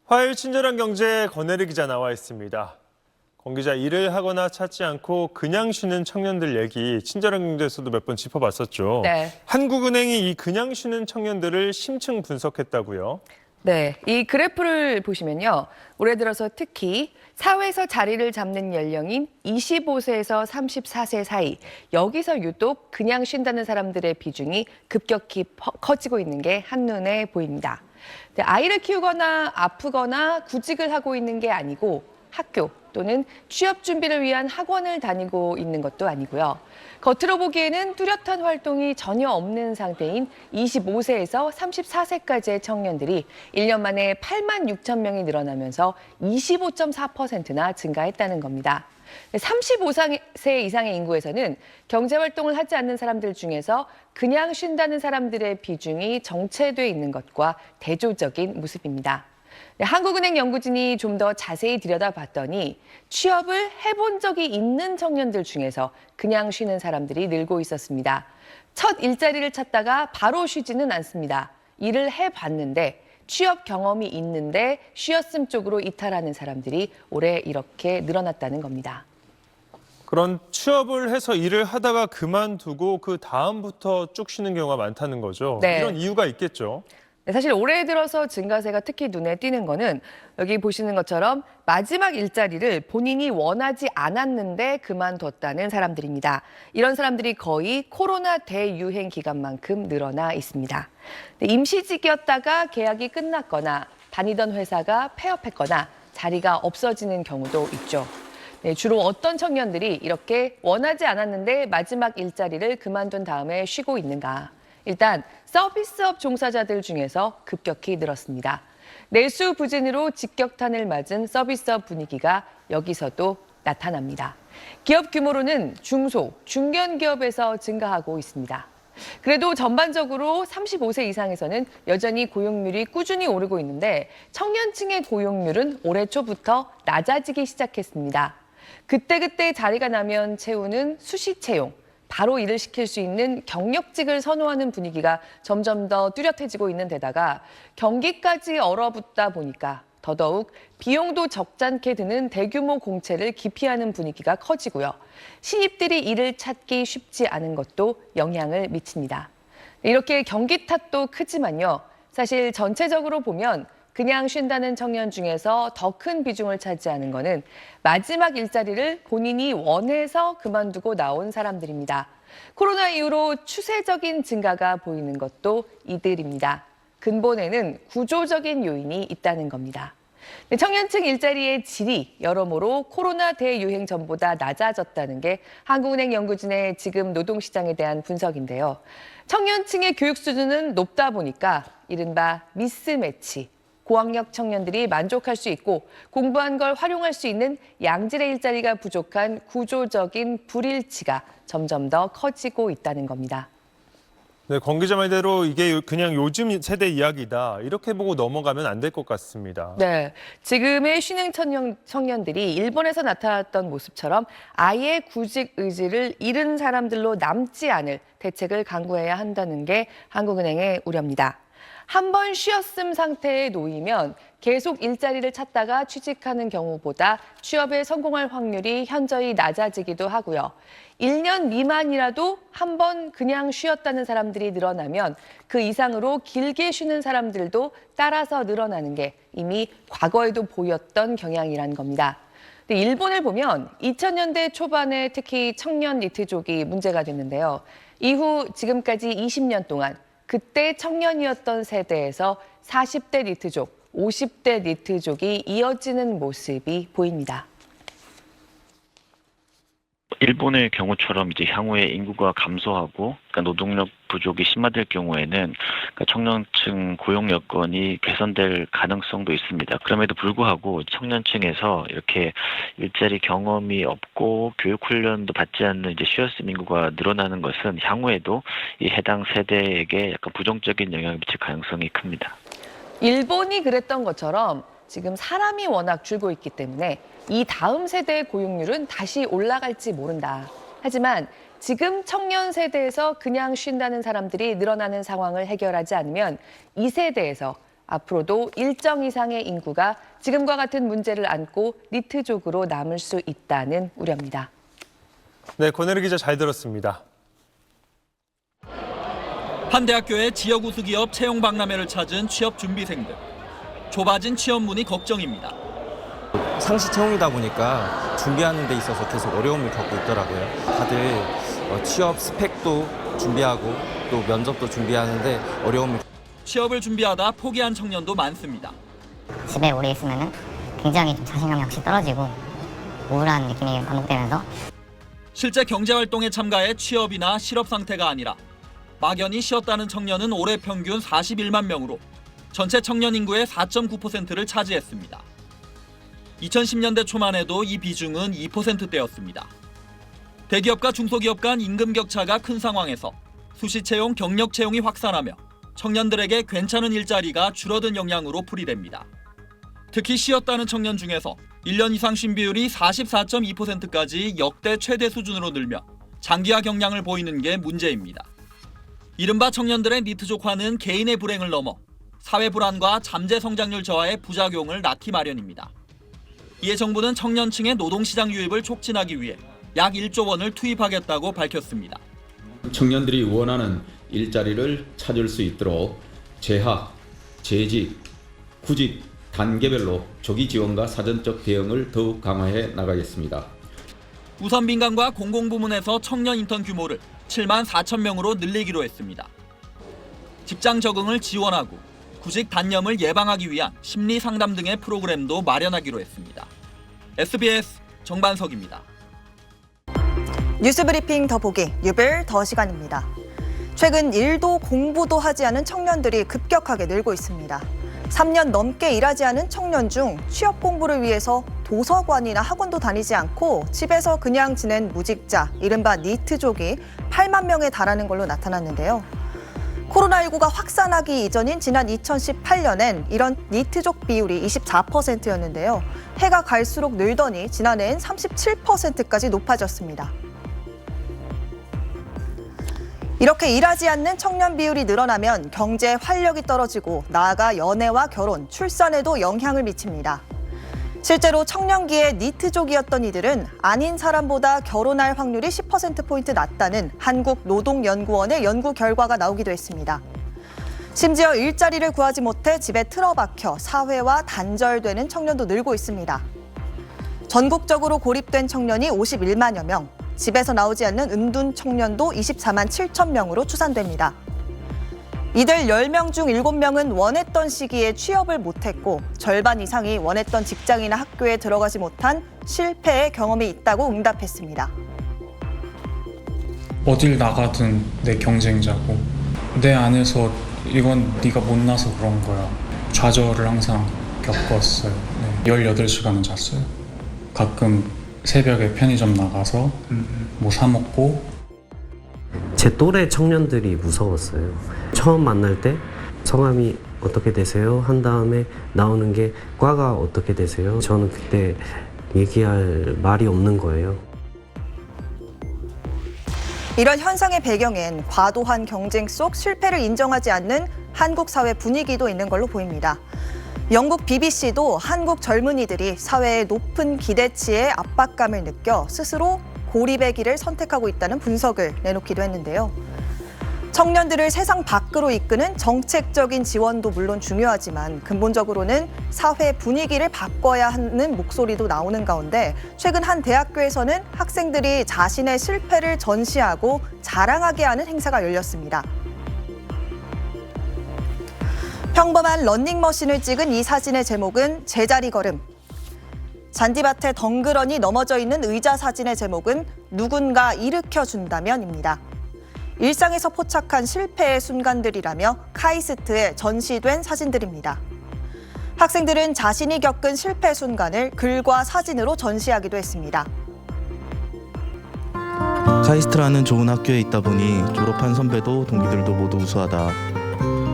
화요일 친절한 경제에 권혜리 기자 나와 있습니다. 권 기자, 일을 하거나 찾지 않고 그냥 쉬는 청년들 얘기 친절한 경제에서도 몇 번 짚어봤었죠. 네. 한국은행이 이 그냥 쉬는 청년들을 심층 분석했다고요. 네, 이 그래프를 보시면요. 올해 들어서 특히 사회에서 자리를 잡는 연령인 25세에서 34세 사이, 여기서 유독 그냥 쉰다는 사람들의 비중이 급격히 커지고 있는 게 한눈에 보입니다. 아이를 키우거나 아프거나 구직을 하고 있는 게 아니고 학교 또는 취업 준비를 위한 학원을 다니고 있는 것도 아니고요. 겉으로 보기에는 뚜렷한 활동이 전혀 없는 상태인 25세에서 34세까지의 청년들이 1년 만에 8만 6천 명이 늘어나면서 25.4%나 증가했다는 겁니다. 35세 이상의 인구에서는 경제활동을 하지 않는 사람들 중에서 그냥 쉰다는 사람들의 비중이 정체돼 있는 것과 대조적인 모습입니다. 한국은행 연구진이 좀 더 자세히 들여다봤더니 취업을 해본 적이 있는 청년들 중에서 그냥 쉬는 사람들이 늘고 있었습니다. 첫 일자리를 찾다가 바로 쉬지는 않습니다. 일을 해봤는데 취업 경험이 있는데 쉬었음 쪽으로 이탈하는 사람들이 올해 이렇게 늘어났다는 겁니다. 그런 취업을 해서 일을 하다가 그만두고 그 다음부터 쭉 쉬는 경우가 많다는 거죠. 네. 이런 이유가 있겠죠. 네, 사실 올해 들어서 증가세가 특히 눈에 띄는 거는 여기 보시는 것처럼 마지막 일자리를 본인이 원하지 않았는데 그만뒀다는 사람들입니다. 이런 사람들이 거의 코로나 대유행 기간만큼 늘어나 있습니다. 임시직이었다가 계약이 끝났거나 다니던 회사가 폐업했거나 자리가 없어지는 경우도 있죠. 네, 주로 어떤 청년들이 이렇게 원하지 않았는데 마지막 일자리를 그만둔 다음에 쉬고 있는가? 일단 서비스업 종사자들 중에서 급격히 늘었습니다. 내수 부진으로 직격탄을 맞은 서비스업 분위기가 여기서도 나타납니다. 기업 규모로는 중소, 중견 기업에서 증가하고 있습니다. 그래도 전반적으로 35세 이상에서는 여전히 고용률이 꾸준히 오르고 있는데 청년층의 고용률은 올해 초부터 낮아지기 시작했습니다. 그때그때 자리가 나면 채우는 수시 채용, 바로 일을 시킬 수 있는 경력직을 선호하는 분위기가 점점 더 뚜렷해지고 있는 데다가 경기까지 얼어붙다 보니까 더더욱 비용도 적잖게 드는 대규모 공채를 기피하는 분위기가 커지고요. 신입들이 일을 찾기 쉽지 않은 것도 영향을 미칩니다. 이렇게 경기 탓도 크지만요. 사실 전체적으로 보면 그냥 쉰다는 청년 중에서 더 큰 비중을 차지하는 거는 마지막 일자리를 본인이 원해서 그만두고 나온 사람들입니다. 코로나 이후로 추세적인 증가가 보이는 것도 이들입니다. 근본에는 구조적인 요인이 있다는 겁니다. 청년층 일자리의 질이 여러모로 코로나 대유행 전보다 낮아졌다는 게 한국은행 연구진의 지금 노동시장에 대한 분석인데요. 청년층의 교육 수준은 높다 보니까 이른바 미스매치, 고학력 청년들이 만족할 수 있고 공부한 걸 활용할 수 있는 양질의 일자리가 부족한 구조적인 불일치가 점점 더 커지고 있다는 겁니다. 네, 권 기자 말대로 이게 그냥 요즘 세대 이야기다. 이렇게 보고 넘어가면 안 될 것 같습니다. 네, 지금의 신흥 청년들이 일본에서 나타났던 모습처럼 아예 구직 의지를 잃은 사람들로 남지 않을 대책을 강구해야 한다는 게 한국은행의 우려입니다. 한 번 쉬었음 상태에 놓이면 계속 일자리를 찾다가 취직하는 경우보다 취업에 성공할 확률이 현저히 낮아지기도 하고요. 1년 미만이라도 한 번 그냥 쉬었다는 사람들이 늘어나면 그 이상으로 길게 쉬는 사람들도 따라서 늘어나는 게 이미 과거에도 보였던 경향이란 겁니다. 일본을 보면 2000년대 초반에 특히 청년 니트족이 문제가 됐는데요. 이후 지금까지 20년 동안 그때 청년이었던 세대에서 40대 니트족, 50대 니트족이 이어지는 모습이 보입니다. 일본의 경우처럼 이제 향후에 인구가 감소하고 그러니까 노동력 부족이 심화될 경우에는 그러니까 청년층 고용 여건이 개선될 가능성도 있습니다. 그럼에도 불구하고 청년층에서 이렇게 일자리 경험이 없고 교육 훈련도 받지 않는 이제 쉬어쓰는 인구가 늘어나는 것은 향후에도 이 해당 세대에게 약간 부정적인 영향을 미칠 가능성이 큽니다. 일본이 그랬던 것처럼 지금 사람이 워낙 줄고 있기 때문에 이 다음 세대의 고용률은 다시 올라갈지 모른다. 하지만 지금 청년 세대에서 그냥 쉰다는 사람들이 늘어나는 상황을 해결하지 않으면 이 세대에서 앞으로도 일정 이상의 인구가 지금과 같은 문제를 안고 니트족으로 남을 수 있다는 우려입니다. 네, 권혜리 기자 잘 들었습니다. 한 대학교의 지역 우수 기업 채용 박람회를 찾은 취업 준비생들. 좁아진 취업 문이 걱정입니다. 상시 채용이다 보니까 준비하는 데 있어서 계속 어려움을 겪고 있더라고요. 다들 취업 스펙도 준비하고 또 면접도 준비하는데 어려움을. 취업을 준비하다 포기한 청년도 많습니다. 집에 오래 있으면 굉장히 좀 자신감이 확실히 떨어지고 우울한 느낌이 반복되면서 실제 경제활동에 참가해 취업이나 실업 상태가 아니라 막연히 쉬었다는 청년은 올해 평균 41만 명으로 전체 청년 인구의 4.9%를 차지했습니다. 2010년대 초만 해도 이 비중은 2%대였습니다. 대기업과 중소기업 간 임금 격차가 큰 상황에서 수시 채용, 경력 채용이 확산하며 청년들에게 괜찮은 일자리가 줄어든 영향으로 풀이됩니다. 특히 쉬었다는 청년 중에서 1년 이상 쉰 비율이 44.2%까지 역대 최대 수준으로 늘며 장기화 경향을 보이는 게 문제입니다. 이른바 청년들의 니트족화는 개인의 불행을 넘어 사회 불안과 잠재 성장률 저하의 부작용을 낳기 마련입니다. 이에 정부는 청년층의 노동시장 유입을 촉진하기 위해 약 1조 원을 투입하겠다고 밝혔습니다. 청년들이 원하는 일자리를 찾을 수 있도록 재학, 재직, 구직 단계별로 조기 지원과 사전적 대응을 더욱 강화해 나가겠습니다. 우선 민간과 공공부문에서 청년 인턴 규모를 7만 4천 명으로 늘리기로 했습니다. 직장 적응을 지원하고 구직 단념을 예방하기 위한 심리 상담 등의 프로그램도 마련하기로 했습니다. SBS 정반석입니다. 뉴스브리핑 더보기 유별 더 시간입니다. 최근 일도 공부도 하지 않은 청년들이 급격하게 늘고 있습니다. 3년 넘게 일하지 않은 청년 중 취업 공부를 위해서 도서관이나 학원도 다니지 않고 집에서 그냥 지낸 무직자, 이른바 니트족이 8만 명에 달하는 걸로 나타났는데요. 코로나19가 확산하기 이전인 지난 2018년엔 이런 니트족 비율이 24%였는데요. 해가 갈수록 늘더니 지난해엔 37%까지 높아졌습니다. 이렇게 일하지 않는 청년 비율이 늘어나면 경제 활력이 떨어지고 나아가 연애와 결혼, 출산에도 영향을 미칩니다. 실제로 청년기에 니트족이었던 이들은 아닌 사람보다 결혼할 확률이 10%포인트 낮다는 한국노동연구원의 연구 결과가 나오기도 했습니다. 심지어 일자리를 구하지 못해 집에 틀어박혀 사회와 단절되는 청년도 늘고 있습니다. 전국적으로 고립된 청년이 51만여 명, 집에서 나오지 않는 은둔 청년도 24만 7천 명으로 추산됩니다. 이들 10명 중 7명은 원했던 시기에 취업을 못했고 절반 이상이 원했던 직장이나 학교에 들어가지 못한 실패의 경험이 있다고 응답했습니다. 어딜 나가든 내 경쟁자고 내 안에서 이건 네가 못나서 그런 거야. 좌절을 항상 겪었어요. 18시간은 잤어요. 가끔 새벽에 편의점 나가서 뭐 사 먹고. 제 또래 청년들이 무서웠어요. 처음 만날 때 성함이 어떻게 되세요? 한 다음에 나오는 게 과가 어떻게 되세요? 저는 그때 얘기할 말이 없는 거예요. 이런 현상의 배경엔 과도한 경쟁 속 실패를 인정하지 않는 한국 사회 분위기도 있는 걸로 보입니다. 영국 BBC도 한국 젊은이들이 사회의 높은 기대치에 압박감을 느껴 스스로 고립의 길을 선택하고 있다는 분석을 내놓기도 했는데요. 청년들을 세상 밖으로 이끄는 정책적인 지원도 물론 중요하지만 근본적으로는 사회 분위기를 바꿔야 하는 목소리도 나오는 가운데 최근 한 대학교에서는 학생들이 자신의 실패를 전시하고 자랑하게 하는 행사가 열렸습니다. 평범한 러닝머신을 찍은 이 사진의 제목은 제자리 걸음. 잔디밭에 덩그러니 넘어져 있는 의자 사진의 제목은 누군가 일으켜준다면입니다. 일상에서 포착한 실패의 순간들이라며 카이스트에 전시된 사진들입니다. 학생들은 자신이 겪은 실패 순간을 글과 사진으로 전시하기도 했습니다. 카이스트라는 좋은 학교에 있다 보니 졸업한 선배도 동기들도 모두 우수하다.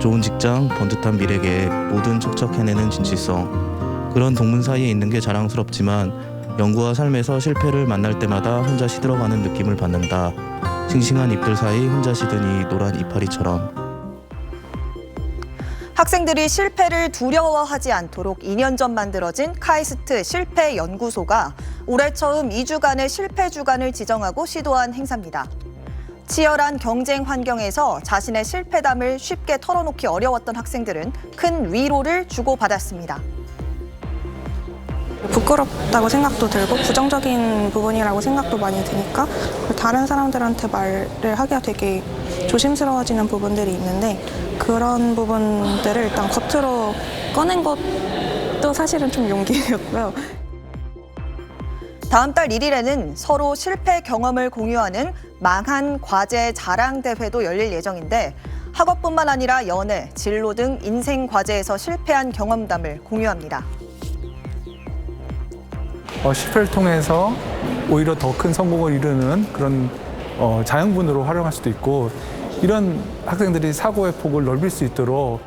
좋은 직장, 번듯한 미래계에 모든 척척해내는 진실성. 그런 동문 사이에 있는 게 자랑스럽지만 연구와 삶에서 실패를 만날 때마다 혼자 시들어가는 느낌을 받는다. 싱싱한 잎들 사이 혼자 시드니 노란 이파리처럼. 학생들이 실패를 두려워하지 않도록 2년 전 만들어진 카이스트 실패 연구소가 올해 처음 2주간의 실패 주간을 지정하고 시도한 행사입니다. 치열한 경쟁 환경에서 자신의 실패담을 쉽게 털어놓기 어려웠던 학생들은 큰 위로를 주고받았습니다. 부끄럽다고 생각도 들고 부정적인 부분이라고 생각도 많이 드니까 다른 사람들한테 말을 하기가 되게 조심스러워지는 부분들이 있는데 그런 부분들을 일단 겉으로 꺼낸 것도 사실은 좀 용기였고요. 다음 달 1일에는 서로 실패 경험을 공유하는 망한 과제 자랑 대회도 열릴 예정인데 학업뿐만 아니라 연애, 진로 등 인생 과제에서 실패한 경험담을 공유합니다. 실패를 통해서 오히려 더 큰 성공을 이루는 그런 자양분으로 활용할 수도 있고 이런 학생들이 사고의 폭을 넓힐 수 있도록